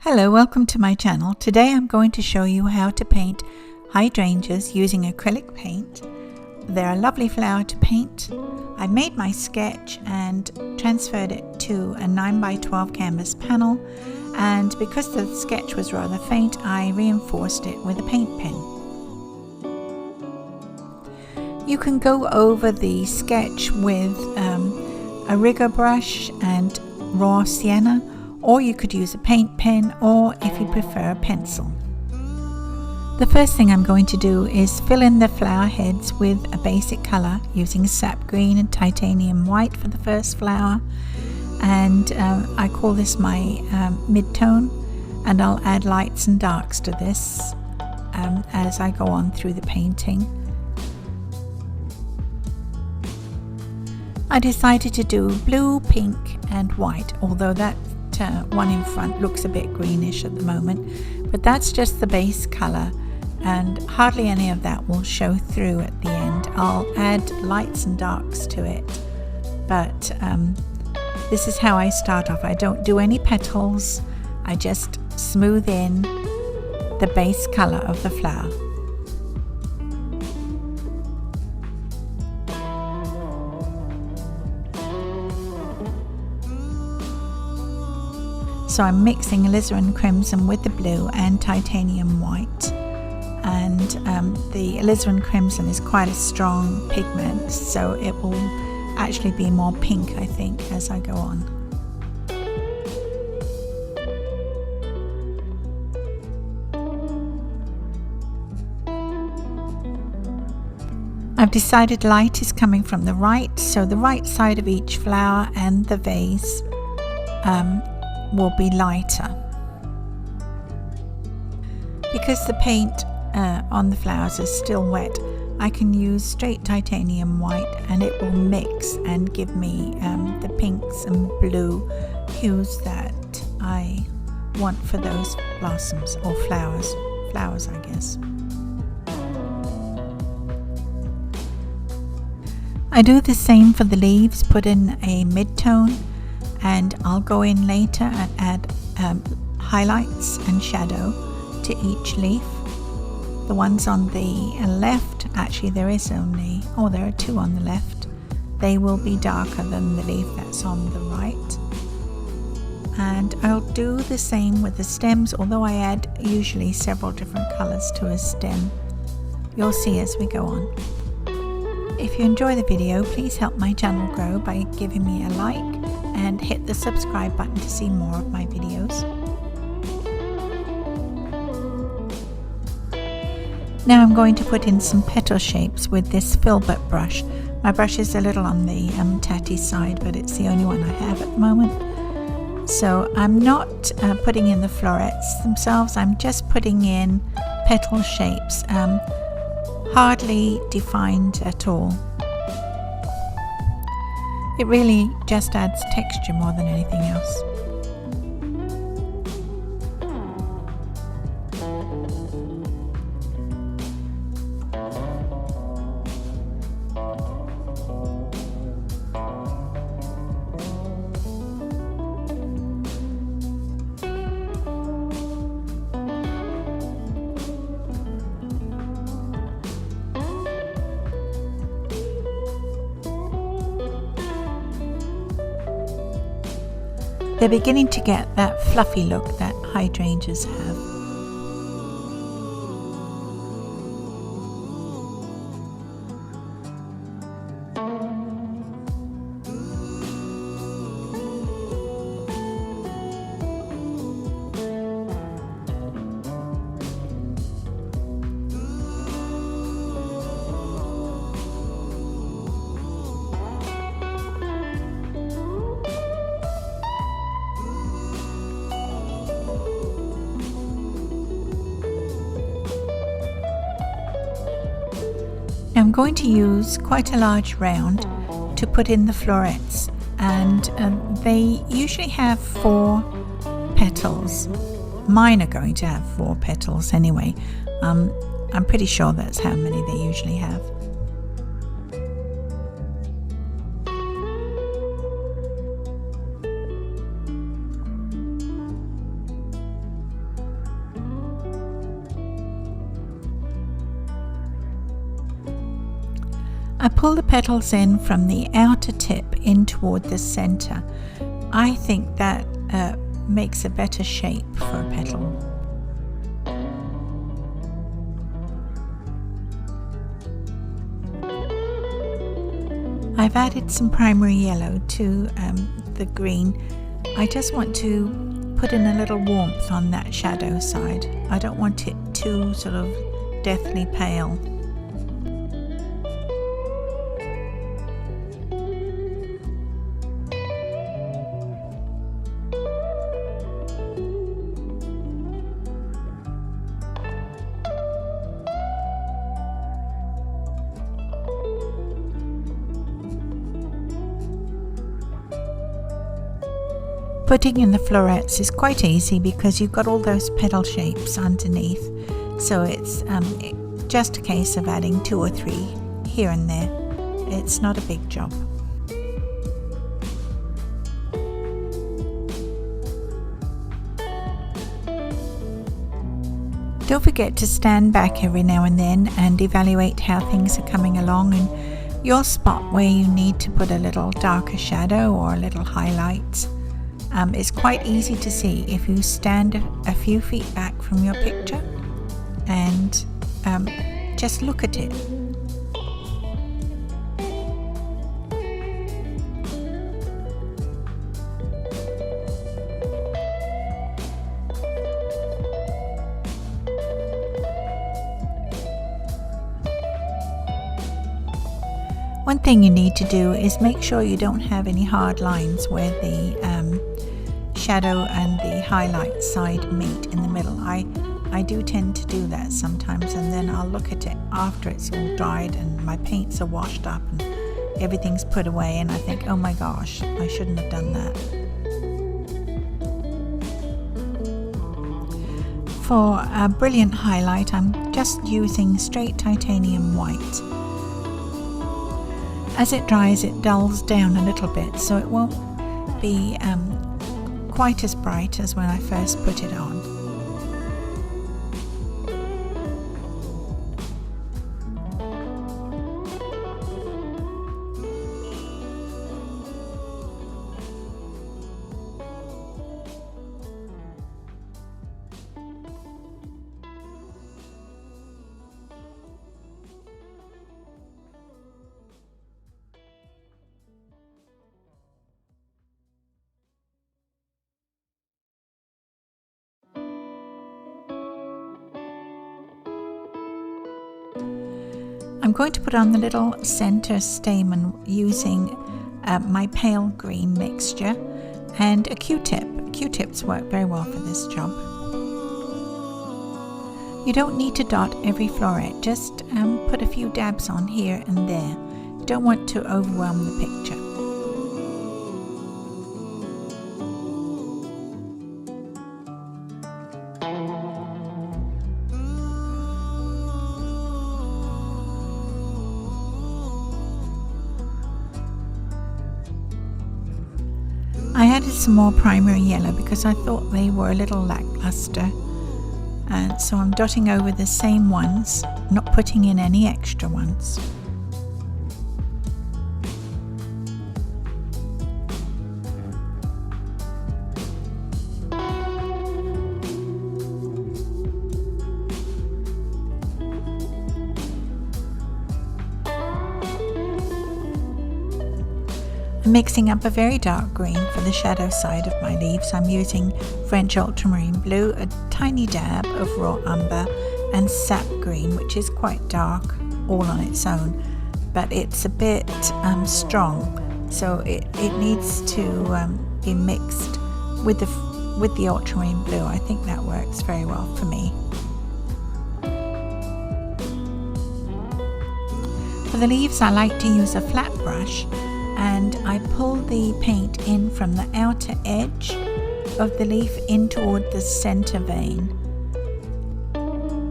Hello, welcome to my channel. Today I'm going to show you how to paint hydrangeas using acrylic paint. They're a lovely flower to paint. I made my sketch and transferred it to a 9x12 canvas panel, and because the sketch was rather faint, I reinforced it with a paint pen. You can go over the sketch with a rigger brush and raw sienna, or you could use a paint pen, or if you prefer, a pencil. The first thing I'm going to do is fill in the flower heads with a basic colour using sap green and titanium white for the first flower, and I call this my mid-tone, and I'll add lights and darks to this as I go on through the painting. I decided to do blue, pink and white, although that one in front looks a bit greenish at the moment, but that's just the base color and hardly any of that will show through at the end. I'll add lights and darks to it, but this is how I start off. I don't do any petals, I just smooth in the base color of the flower. So I'm mixing alizarin crimson with the blue and titanium white, and the alizarin crimson is quite a strong pigment, so it will actually be more pink, I think, as I go on. I've decided light is coming from the right, so the right side of each flower and the vase will be lighter. Because the paint on the flowers is still wet, I can use straight titanium white and it will mix and give me the pinks and blue hues that I want for those blossoms or flowers I guess. I do the same for the leaves, put in a mid-tone, and I'll go in later and add highlights and shadow to each leaf. The ones on the left, actually there are two on the left, they will be darker than the leaf that's on the right. And I'll do the same with the stems, although I add usually several different colors to a stem. You'll see as we go on. If you enjoy the video, please help my channel grow by giving me a like and hit the subscribe button to see more of my videos. Now I'm going to put in some petal shapes with this filbert brush. My brush is a little on the tatty side, but it's the only one I have at the moment. So I'm not putting in the florets themselves, I'm just putting in petal shapes, hardly defined at all. It really just adds texture more than anything else. They're beginning to get that fluffy look that hydrangeas have. I'm going to use quite a large round to put in the florets, and they usually have 4 petals. Mine are going to have 4 petals anyway. I'm pretty sure that's how many they usually have. I pull the petals in from the outer tip in toward the center. I think that makes a better shape for a petal. I've added some primary yellow to the green. I just want to put in a little warmth on that shadow side. I don't want it too sort of deathly pale. Putting in the florets is quite easy because you've got all those petal shapes underneath, so it's just a case of adding 2 or 3 here and there. It's not a big job. Don't forget to stand back every now and then and evaluate how things are coming along, and you'll spot where you need to put a little darker shadow or a little highlights. It's quite easy to see if you stand a few feet back from your picture and just look at it. One thing you need to do is make sure you don't have any hard lines where the shadow and the highlight side meet in the middle. I do tend to do that sometimes, and then I'll look at it after it's all dried and my paints are washed up and everything's put away, and I think, oh my gosh, I shouldn't have done that. For a brilliant highlight, I'm just using straight titanium white. As it dries, it dulls down a little bit, so it won't be quite as bright as when I first put it on. I'm going to put on the little center stamen using my pale green mixture and a Q-tip. Q-tips work very well for this job. You don't need to dot every floret, just put a few dabs on here and there. You don't want to overwhelm the picture. I added some more primary yellow because I thought they were a little lackluster, and so I'm dotting over the same ones, not putting in any extra ones. I'm mixing up a very dark green for the shadow side of my leaves. I'm using French ultramarine blue, a tiny dab of raw umber, and sap green, which is quite dark all on its own, but it's a bit strong, so it needs to be mixed with the ultramarine blue. I think that works very well for me. For the leaves, I like to use a flat brush, and I pull the paint in from the outer edge of the leaf in toward the center vein.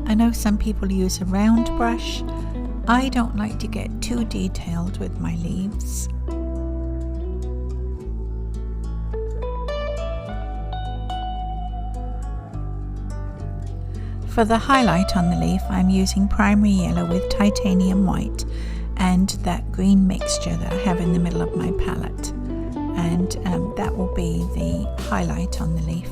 I know some people use a round brush. I don't like to get too detailed with my leaves. For the highlight on the leaf, I'm using primary yellow with titanium white and that green mixture that I have in the middle of my palette, and that will be the highlight on the leaf.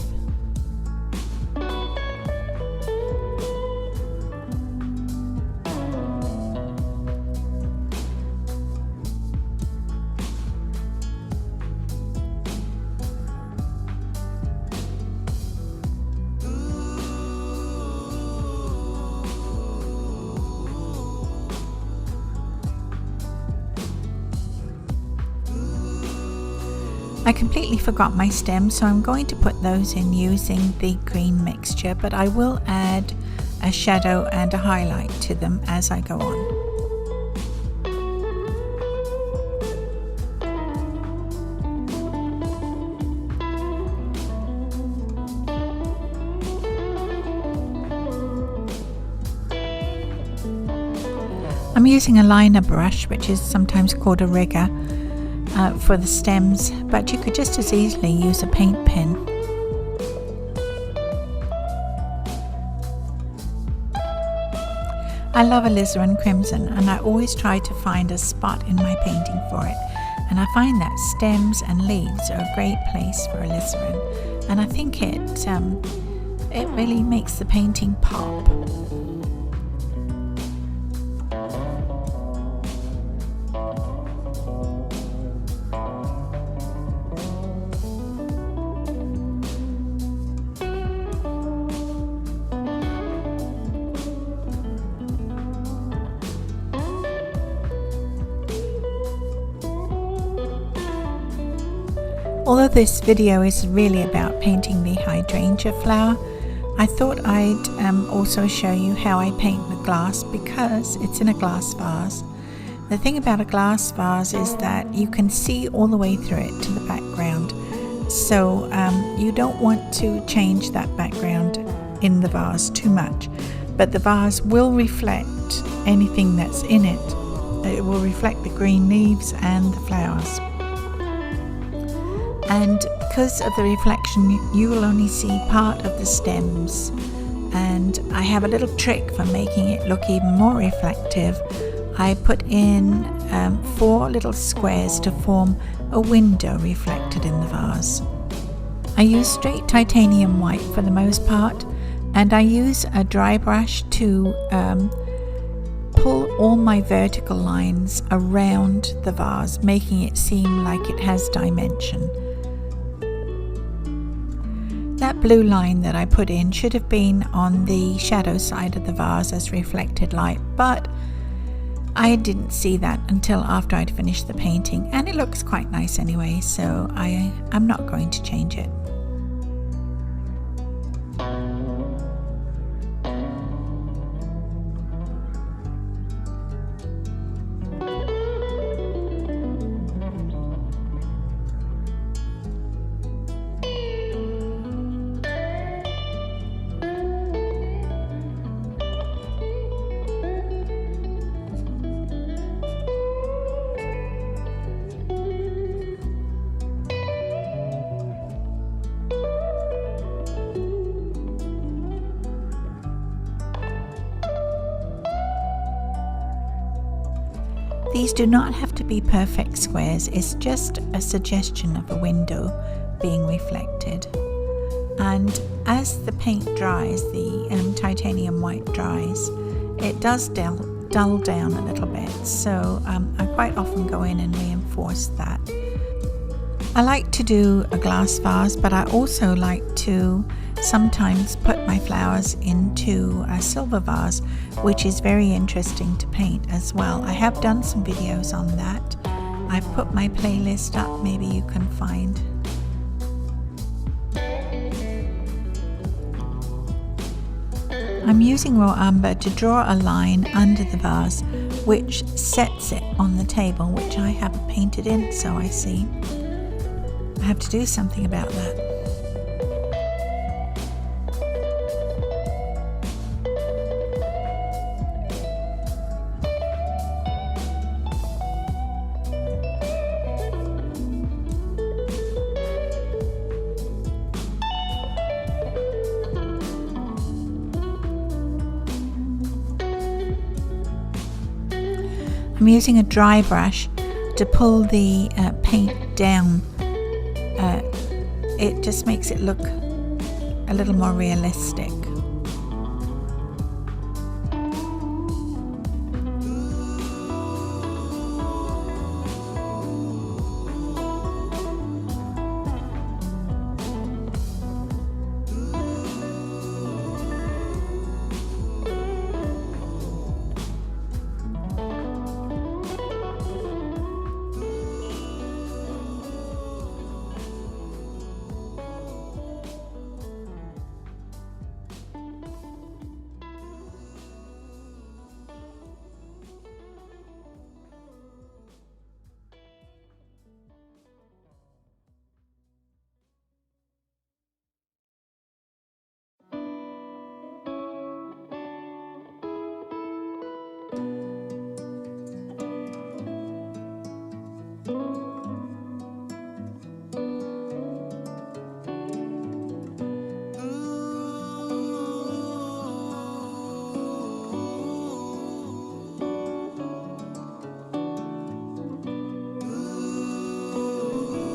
I completely forgot my stems, so I'm going to put those in using the green mixture, but I will add a shadow and a highlight to them as I go on. I'm using a liner brush, which is sometimes called a rigger, for the stems, but you could just as easily use a paint pen. I love alizarin crimson, and I always try to find a spot in my painting for it, and I find that stems and leaves are a great place for alizarin, and I think it really makes the painting pop. Although this video is really about painting the hydrangea flower, I thought I'd also show you how I paint the glass, because it's in a glass vase. The thing about a glass vase is that you can see all the way through it to the background, so you don't want to change that background in the vase too much, but the vase will reflect anything that's in it. It will reflect the green leaves and the flowers. And because of the reflection, you will only see part of the stems, and I have a little trick for making it look even more reflective. I put in 4 little squares to form a window reflected in the vase. I use straight titanium white for the most part, and I use a dry brush to pull all my vertical lines around the vase, making it seem like it has dimension. That blue line that I put in should have been on the shadow side of the vase as reflected light, but I didn't see that until after I'd finished the painting, and it looks quite nice anyway, so I'm not going to change it. These do not have to be perfect squares, it's just a suggestion of a window being reflected. And as the paint dries, the titanium white dries, it does dull down a little bit, so I quite often go in and reinforce that. I like to do a glass vase, but I also like to sometimes put my flowers into a silver vase, which is very interesting to paint as well. I have done some videos on that. I've put my playlist up, maybe you can find. I'm using raw umber to draw a line under the vase which sets it on the table, which I haven't painted in, so I see. I have to do something about that. I'm I'm using a dry brush to pull the paint down. It just makes it look a little more realistic.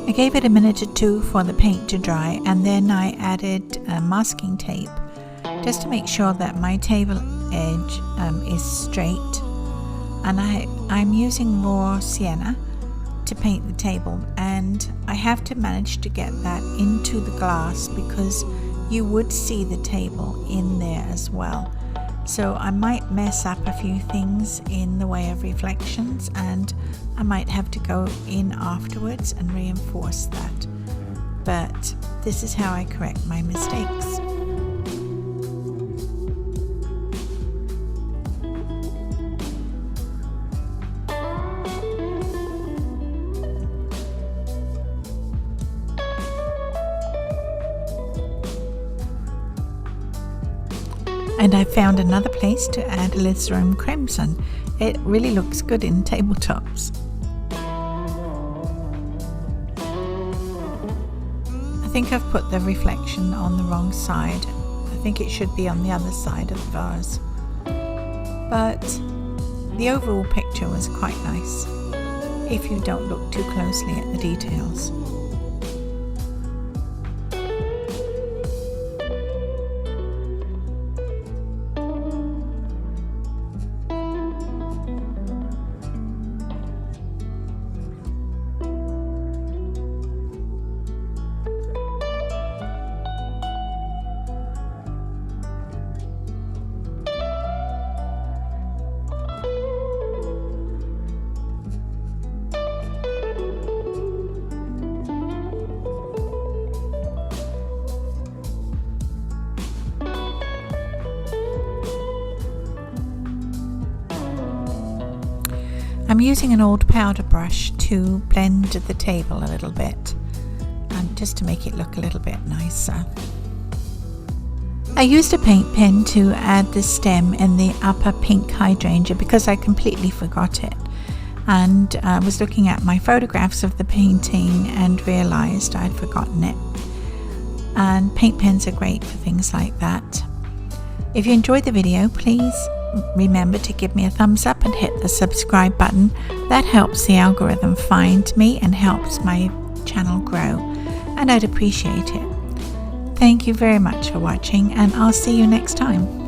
I gave it a minute or two for the paint to dry, and then I added masking tape just to make sure that my table edge is straight. And I'm using raw sienna to paint the table, and I have to manage to get that into the glass because you would see the table in there as well. So I might mess up a few things in the way of reflections, and I might have to go in afterwards and reinforce that. But this is how I correct my mistakes. And I found another place to add alizarin crimson. It really looks good in tabletops. I think I've put the reflection on the wrong side. I think it should be on the other side of the vase. But the overall picture was quite nice, if you don't look too closely at the details. I'm using an old powder brush to blend the table a little bit, and just to make it look a little bit nicer. I used a paint pen to add the stem in the upper pink hydrangea because I completely forgot it, and I was looking at my photographs of the painting and realized I'd forgotten it. And paint pens are great for things like that. If you enjoyed the video, please remember to give me a thumbs up and hit the subscribe button. That helps the algorithm find me and helps my channel grow, and I'd appreciate it. Thank you very much for watching, and I'll see you next time.